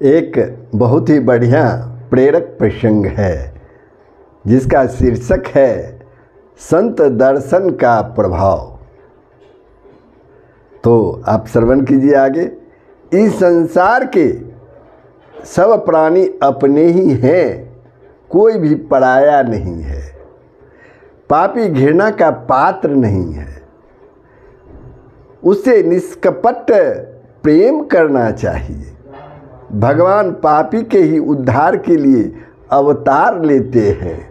एक बहुत ही बढ़िया प्रेरक प्रसंग है जिसका शीर्षक है संत दर्शन का प्रभाव। तो आप श्रवण कीजिए आगे। इस संसार के सब प्राणी अपने ही हैं, कोई भी पराया नहीं है। पापी घृणा का पात्र नहीं है, उससे निष्कपट प्रेम करना चाहिए। भगवान पापी के ही उद्धार के लिए अवतार लेते हैं।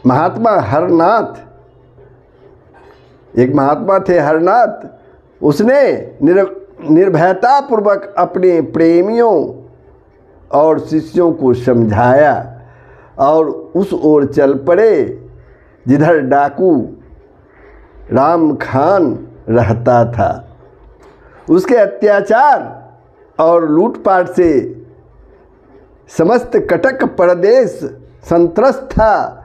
महात्मा हरनाथ, एक महात्मा थे हरनाथ, उसने निर्भयता पूर्वक अपने प्रेमियों और शिष्यों को समझाया और उस ओर चल पड़े जिधर डाकू राम खान रहता था। उसके अत्याचार और लूटपाट से समस्त कटक प्रदेश संत्रस्त था।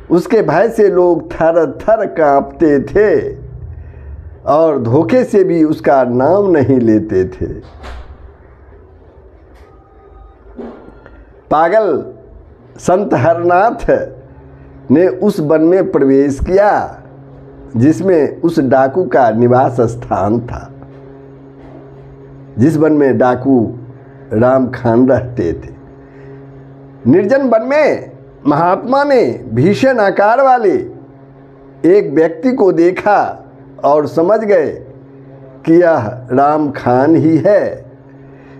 उसके भय से लोग थर थर कांपते थे और धोखे से भी उसका नाम नहीं लेते थे। पागल संत हरनाथ ने उस वन में प्रवेश किया जिसमें उस डाकू का निवास स्थान था, जिस वन में डाकू राम खान रहते थे। निर्जन वन में महात्मा ने भीषण आकार वाले एक व्यक्ति को देखा और समझ गए कि यह राम खान ही है।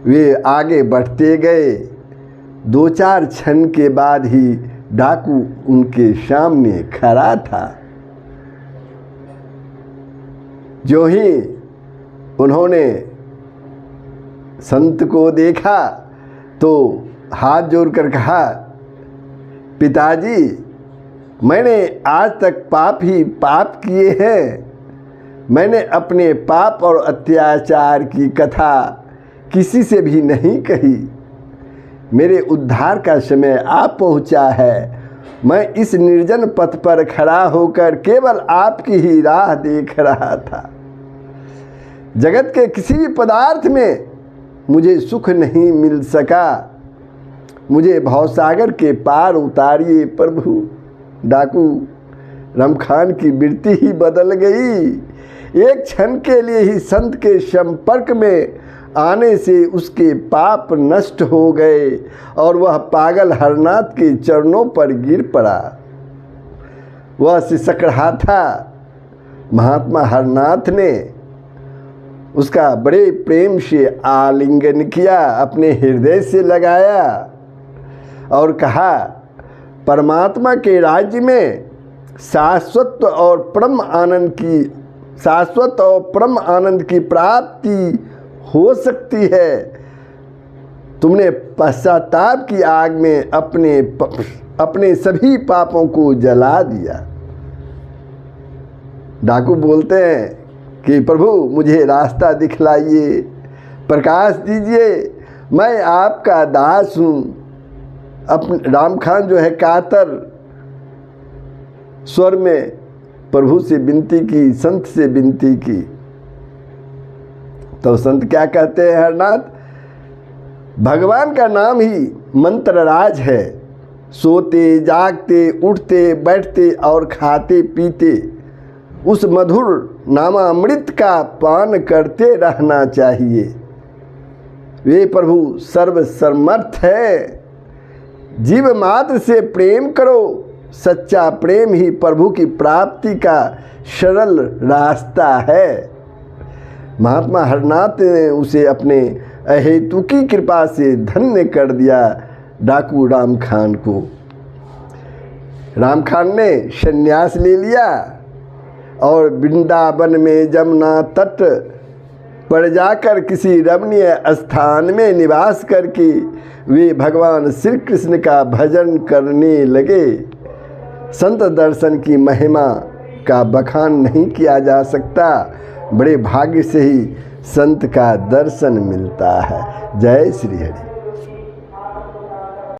वे आगे बढ़ते गए। 2-4 क्षण के बाद ही डाकू उनके सामने खड़ा था। जो ही उन्होंने संत को देखा तो हाथ जोड़कर कहा, पिताजी, मैंने आज तक पाप ही पाप किए हैं। मैंने अपने पाप और अत्याचार की कथा किसी से भी नहीं कही। मेरे उद्धार का समय आ पहुंचा है। मैं इस निर्जन पथ पर खड़ा होकर केवल आपकी ही राह देख रहा था। जगत के किसी भी पदार्थ में मुझे सुख नहीं मिल सका। मुझे भवसागर के पार उतारिए प्रभु। डाकू रमखान की वृत्ति ही बदल गई। एक क्षण के लिए ही संत के संपर्क में आने से उसके पाप नष्ट हो गए और वह पागल हरनाथ के चरणों पर गिर पड़ा। वह सिसक रहा था। महात्मा हरनाथ ने उसका बड़े प्रेम से आलिंगन किया, अपने हृदय से लगाया और कहा, परमात्मा के राज्य में शाश्वत और परम आनंद की प्राप्ति हो सकती है। तुमने पश्चाताप की आग में अपने सभी पापों को जला दिया। डाकू बोलते हैं कि प्रभु, मुझे रास्ता दिखलाइए, प्रकाश दीजिए, मैं आपका दास हूँ। राम खान जो है कातर स्वर में प्रभु से विनती की, संत से विनती की। तो संत क्या कहते हैं हरनाथ, भगवान का नाम ही मंत्र राज है। सोते जागते उठते बैठते और खाते पीते उस मधुर नामामृत का पान करते रहना चाहिए। वे प्रभु सर्वसमर्थ है। जीव मात्र से प्रेम करो। सच्चा प्रेम ही प्रभु की प्राप्ति का सरल रास्ता है। महात्मा हरनाथ ने उसे अपने अहेतुकी कृपा से धन्य कर दिया। डाकू राम खान को राम खान ने संन्यास ले लिया और वृंदावन में जमुना तट पर जाकर किसी रमणीय स्थान में निवास करके वे भगवान श्री कृष्ण का भजन करने लगे। संत दर्शन की महिमा का बखान नहीं किया जा सकता। बड़े भाग्य से ही संत का दर्शन मिलता है। जय श्री हरि।